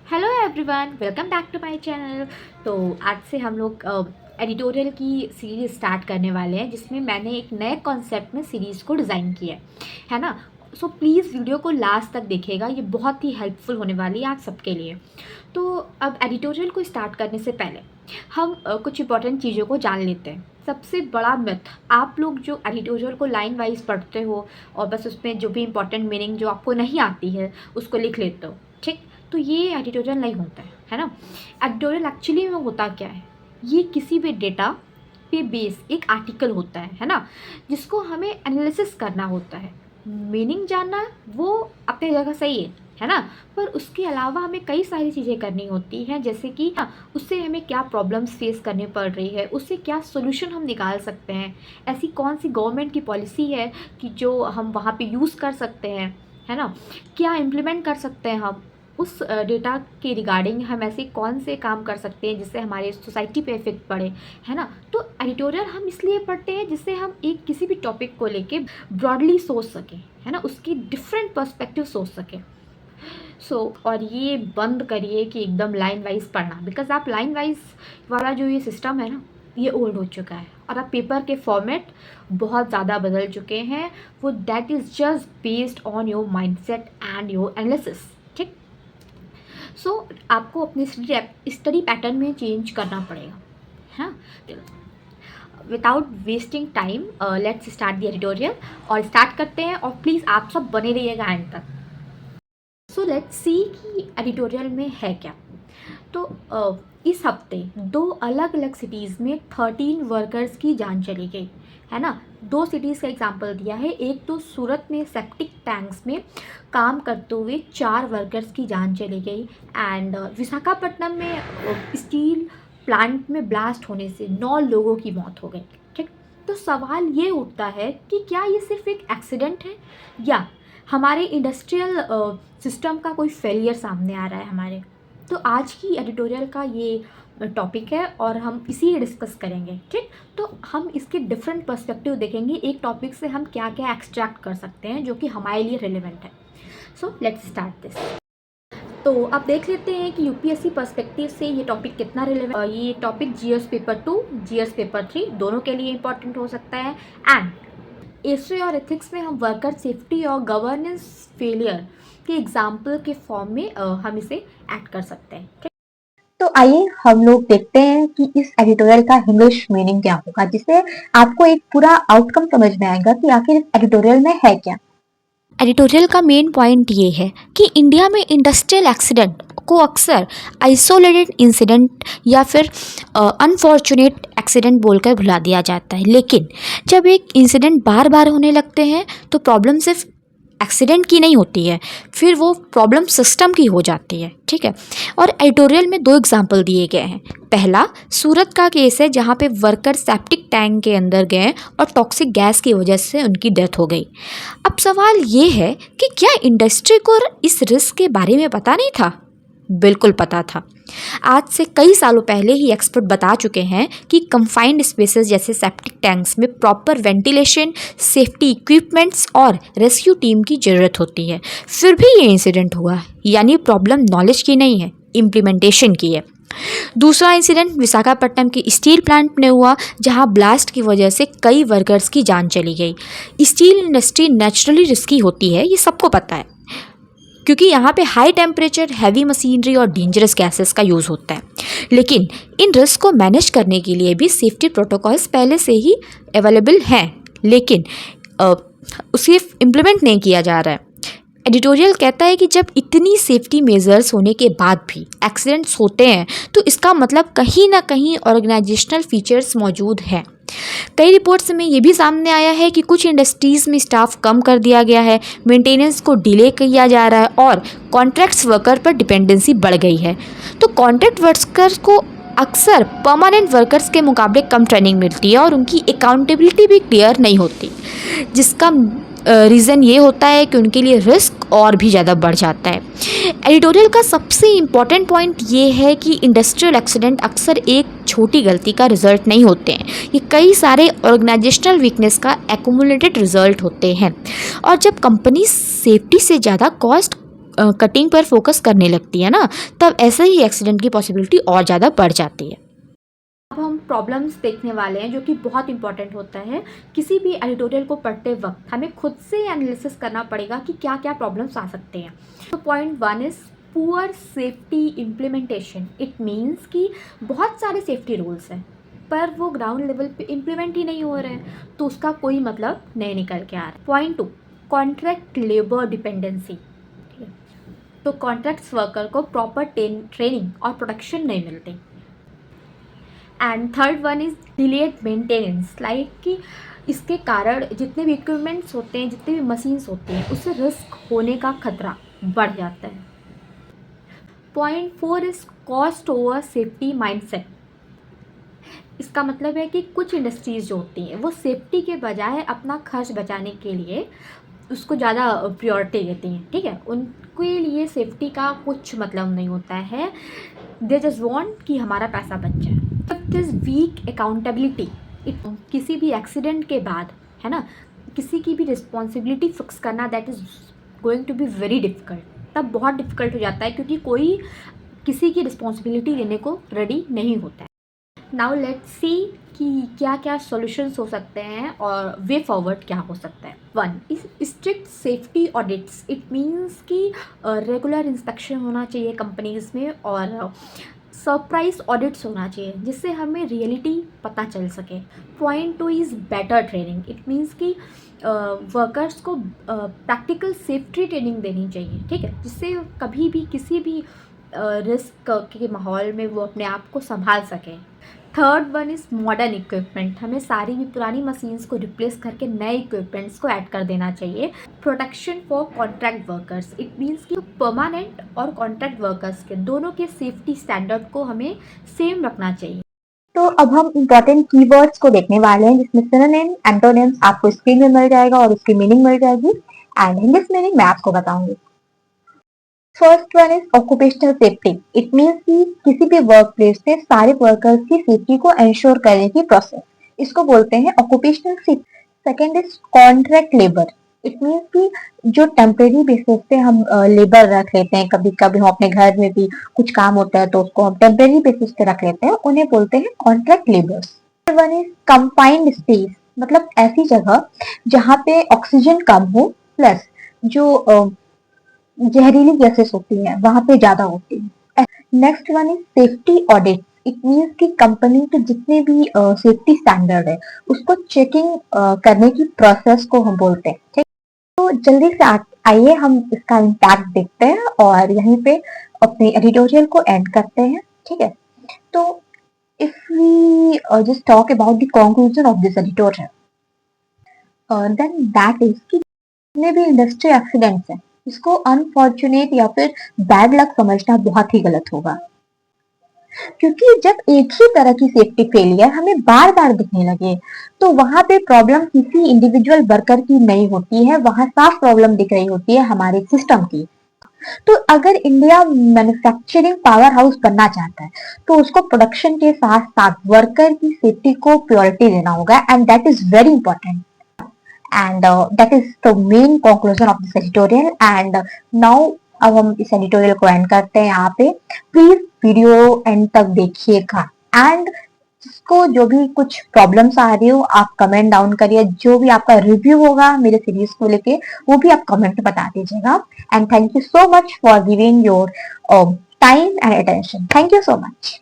Hello everyone, welcome back to my channel. तो आज से हम लोग एडिटोरियल की सीरीज़ स्टार्ट करने वाले हैं, जिसमें मैंने एक नए कॉन्सेप्ट में सीरीज़ को डिज़ाइन किया है ना। सो प्लीज़ वीडियो को लास्ट तक देखिएगा, ये बहुत ही हेल्पफुल होने वाली है आप सबके लिए। तो अब एडिटोरियल को स्टार्ट करने से पहले हम कुछ इंपॉर्टेंट चीज़ों को जान लेते हैं। सबसे बड़ा मिथ, आप लोग जो एडिटोरियल को लाइन वाइज पढ़ते हो और बस उसमें जो भी इंपॉर्टेंट मीनिंग जो आपको नहीं आती है उसको लिख लेते हो, ठीक। तो ये एडिटोरियल नहीं होता है ना। एडिटोरियल एक्चुअली में होता क्या है, ये किसी भी डेटा पे बेस एक आर्टिकल होता है ना, जिसको हमें एनालिसिस करना होता है। मीनिंग जानना वो अपनी जगह सही है ना, पर उसके अलावा हमें कई सारी चीज़ें करनी होती हैं, जैसे कि उससे हमें क्या प्रॉब्लम्स फेस करनी पड़ रही है, उससे क्या सोल्यूशन हम निकाल सकते हैं, ऐसी कौन सी गवर्नमेंट की पॉलिसी है कि जो हम वहाँ पे यूज़ कर सकते हैं, है ना। क्या इम्प्लीमेंट कर सकते हैं हम उस डेटा के रिगार्डिंग, हम ऐसे कौन से काम कर सकते हैं जिससे हमारे सोसाइटी पे इफेक्ट पड़े, है ना। तो एडिटोरियल हम इसलिए पढ़ते हैं जिससे हम एक किसी भी टॉपिक को लेके ब्रॉडली सोच सकें, है ना, उसकी डिफरेंट पर्सपेक्टिव सोच सकें। और ये बंद करिए कि एकदम लाइन वाइज पढ़ना, बिकॉज आप लाइन वाइज वाला जो ये सिस्टम है ना, ये ओल्ड हो चुका है और अब पेपर के फॉर्मेट बहुत ज़्यादा बदल चुके हैं। वो that is just based on your mindset and your analysis, ठीक। आपको अपने स्टडी पैटर्न में चेंज करना पड़ेगा, हाँ। Without wasting time let's start the editorial, और स्टार्ट करते हैं। और प्लीज़ आप सब बने रहिएगा एंड तक। सो लेट्स सी कि एडिटोरियल में है क्या। तो इस हफ्ते 2 अलग अलग सिटीज़ में 13 वर्कर्स की जान चली गई, है ना। 2 सिटीज़ का एग्जांपल दिया है। एक तो सूरत में सेप्टिक टैंक्स में काम करते हुए 4 वर्कर्स की जान चली गई, एंड विशाखापट्टनम में स्टील प्लांट में ब्लास्ट होने से 9 लोगों की मौत हो गई, ठीक। तो सवाल ये उठता है कि क्या ये सिर्फ एक एक्सीडेंट है, या हमारे इंडस्ट्रियल सिस्टम का कोई फेलियर सामने आ रहा है हमारे। तो आज की एडिटोरियल का ये टॉपिक है और हम इसी डिस्कस करेंगे, ठीक। तो हम इसके डिफरेंट पर्सपेक्टिव देखेंगे, एक टॉपिक से हम क्या क्या एक्सट्रैक्ट कर सकते हैं जो कि हमारे लिए रिलेवेंट है। So let's start this. तो अब देख लेते हैं कि यूपीएससी पर्सपेक्टिव से ये टॉपिक कितना रिलेवेंट। ये topic GS paper 2 GS paper 3 दोनों के लिए इंपॉर्टेंट हो सकता है। एंड हिस्ट्री और एथिक्स में हम वर्कर सेफ्टी और गवर्नेंस फेलियर के एग्जाम्पल के फॉर्म में हम इसे ऐड कर सकते हैं, ठीक। तो आइए हम लोग देखते हैं कि इस एडिटोरियल का इंग्लिश मीनिंग क्या होगा, जिससे आपको एक पूरा आउटकम समझ में आएगा कि आखिर इस एडिटोरियल में है क्या। एडिटोरियल का मेन पॉइंट ये है कि इंडिया में इंडस्ट्रियल एक्सीडेंट को अक्सर आइसोलेटेड इंसिडेंट या फिर अनफॉर्चुनेट एक्सीडेंट बोलकर भुला दिया जाता है, लेकिन जब एक इंसिडेंट बार बार होने लगते हैं तो प्रॉब्लम सिर्फ एक्सीडेंट की नहीं होती है, फिर वो प्रॉब्लम सिस्टम की हो जाती है, ठीक है। और एडिटोरियल में 2 एग्जाम्पल दिए गए हैं। पहला सूरत का केस है, जहाँ पे वर्कर सेप्टिक टैंक के अंदर गए और टॉक्सिक गैस की वजह से उनकी डेथ हो गई। अब सवाल ये है कि क्या इंडस्ट्री को इस रिस्क के बारे में पता नहीं था? बिल्कुल पता था। आज से कई सालों पहले ही एक्सपर्ट बता चुके हैं कि कंफाइंड स्पेसेस जैसे सेप्टिक टैंक्स में प्रॉपर वेंटिलेशन, सेफ्टी इक्विपमेंट्स और रेस्क्यू टीम की ज़रूरत होती है। फिर भी ये इंसिडेंट हुआ, यानी प्रॉब्लम नॉलेज की नहीं है, इम्प्लीमेंटेशन की है। दूसरा इंसिडेंट विशाखापट्टनम की स्टील प्लांट में हुआ, जहां ब्लास्ट की वजह से कई वर्कर्स की जान चली गई। स्टील इंडस्ट्री नेचुरली रिस्की होती है, ये सबको पता है, क्योंकि यहाँ पे हाई टेम्परेचर, हैवी मशीनरी और डेंजरस गैसेस का यूज़ होता है। लेकिन इन रिस्क को मैनेज करने के लिए भी सेफ्टी प्रोटोकॉल्स पहले से ही अवेलेबल हैं, लेकिन उसे इम्प्लीमेंट नहीं किया जा रहा है। एडिटोरियल कहता है कि जब इतनी सेफ्टी मेजर्स होने के बाद भी एक्सीडेंट्स होते हैं तो इसका मतलब कहीं ना कहीं ऑर्गेनाइजेशनल फीचर्स मौजूद हैं। कई रिपोर्ट्स में ये भी सामने आया है कि कुछ इंडस्ट्रीज़ में स्टाफ कम कर दिया गया है, मेंटेनेंस को डिले किया जा रहा है और कॉन्ट्रैक्ट्स वर्कर पर डिपेंडेंसी बढ़ गई है। तो कॉन्ट्रैक्ट वर्कर्स को अक्सर परमानेंट वर्कर्स के मुकाबले कम ट्रेनिंग मिलती है और उनकी अकाउंटेबिलिटी भी क्लियर नहीं होती, जिसका रीज़न ये होता है कि उनके लिए रिस्क और भी ज़्यादा बढ़ जाता है। एडिटोरियल का सबसे इम्पॉर्टेंट पॉइंट ये है कि इंडस्ट्रियल एक्सीडेंट अक्सर एक छोटी गलती का रिजल्ट नहीं होते हैं, ये कई सारे ऑर्गेनाइजेशनल वीकनेस का एक्यूमुलेटेड रिजल्ट होते हैं। और जब कंपनी सेफ्टी से ज़्यादा कॉस्ट कटिंग पर फोकस करने लगती है ना, तब ऐसे ही एक्सीडेंट की पॉसिबिलिटी और ज़्यादा बढ़ जाती है। अब हम प्रॉब्लम्स देखने वाले हैं जो कि बहुत इंपॉर्टेंट होता है। किसी भी एडिटोरियल को पढ़ते वक्त हमें खुद से एनालिसिस करना पड़ेगा कि क्या क्या प्रॉब्लम्स आ सकते हैं। तो point 1 is poor safety implementation. It means कि बहुत सारे सेफ्टी रूल्स हैं पर वो ग्राउंड लेवल पे इम्प्लीमेंट ही नहीं हो रहे हैं, तो उसका कोई मतलब नहीं निकल के आ रहा है। Point 2, contract labour dependency. ठीक है, तो कॉन्ट्रैक्ट्स वर्कर को प्रॉपर ट्रेनिंग और प्रोटेक्शन नहीं मिलती। And third one is delayed maintenance, like कि इसके कारण जितने भी इक्विपमेंट्स होते हैं, जितने भी मशीन्स होती हैं, उससे रिस्क होने का खतरा बढ़ जाता है। Point 4 is cost over safety mindset. इसका मतलब है कि कुछ इंडस्ट्रीज़ जो होती हैं वो सेफ्टी के बजाय अपना खर्च बचाने के लिए उसको ज़्यादा प्रियोरिटी देती हैं। ठीक है, उनके लिए सेफ्टी का कुछ मतलब नहीं होता है, दे जस्ट वांट कि हमारा पैसा बच जाए। Fifth is week accountability. किसी भी एक्सीडेंट के बाद, है ना, किसी की भी रिस्पॉन्सिबिलिटी फिक्स करना that is going to be very difficult. तब बहुत डिफ़िकल्ट हो जाता है क्योंकि कोई किसी की रिस्पॉन्सिबिलिटी लेने को रेडी नहीं होता है। नाउ लेट्स सी कि क्या क्या सॉल्यूशंस हो सकते हैं और वे फॉरवर्ड क्या हो सकता है। 1 is strict safety audits. It means कि रेगुलर इंस्पेक्शन होना चाहिए कंपनीज में और सरप्राइज ऑडिट्स होना चाहिए जिससे हमें रियलिटी पता चल सके। Point 2 is better training. It means कि वर्कर्स को प्रैक्टिकल सेफ्टी ट्रेनिंग देनी चाहिए। ठीक है, जिससे कभी भी किसी भी रिस्क के माहौल में वो अपने आप को संभाल सकें। Third one is modern equipment. हमें सारी भी पुरानी मशीन्स को रिप्लेस करके नए इक्विपमेंट्स को ऐड कर देना चाहिए। Protection for contract workers. It means कि परमानेंट और कॉन्ट्रैक्ट वर्कर्स के दोनों के सेफ्टी स्टैंडर्ड को हमें सेम रखना चाहिए। तो अब हम इम्पोर्टेंट कीवर्ड्स को देखने वाले हैं जिसमें सिनोनिम, एंटोनिम्स आपको स्क्रीन में मिल जाएगा और उसकी मीनिंग मिल जाएगी एंड इंग्लिश मीनिंग मैं आपको बताऊंगी। First one is occupational safety. It means कि किसी भी वर्क प्लेस पे सारे वर्कर्स की सेफ्टी को इंश्योर करने की प्रोसेस, इसको बोलते हैं occupational safety. Second is contract labour. It means कि जो टेम्परेरी बेसिस पे हम लेबर रख लेते हैं, कभी कभी हम अपने घर में भी कुछ काम होता है तो उसको हम टेम्परेरी बेसिस पे रख लेते हैं, उन्हें बोलते हैं contract labours. One is confined space, मतलब ऐसी जगह जहाँ पे ऑक्सीजन कम हो प्लस जो जहरीली गैसेस होती हैं वहां पे ज्यादा होती है। Next one is safety audit. It means कि कंपनी के जितने भी सेफ्टी स्टैंडर्ड है उसको चेकिंग करने की प्रोसेस को हम बोलते हैं। ठीक, तो जल्दी से आइए हम इसका इम्पैक्ट देखते हैं और यहीं पे अपने एडिटोरियल को एंड करते हैं। ठीक है, तो if we just talk about the conclusion of this editorial, then that is कि जितने भी इंडस्ट्री एक्सीडेंट्स हैं इसको अनफॉर्चुनेट या फिर बैड लक समझना बहुत ही गलत होगा, क्योंकि जब एक ही तरह की सेफ्टी फेलियर हमें बार बार दिखने लगे तो वहां पे प्रॉब्लम किसी इंडिविजुअल वर्कर की नहीं होती है, वहां साफ प्रॉब्लम दिख रही होती है हमारे सिस्टम की। तो अगर इंडिया मैन्युफैक्चरिंग पावर हाउस बनना चाहता है तो उसको प्रोडक्शन के साथ साथ वर्कर की सेफ्टी को प्रायोरिटी देना होगा and that is very important. and that is the main conclusion of this editorial and now अब हम इस एडिटोरियल को एंड करते हैं यहाँ पे। प्लीज वीडियो एंड तक देखिएगा एंड जिसको जो भी कुछ प्रॉब्लम्स आ रही हो आप कमेंट डाउन करिए, जो भी आपका रिव्यू होगा मेरे सीरीज को लेके वो भी आप कमेंट बता दीजिएगा। And thank you so much for giving your time and attention. Thank you so much.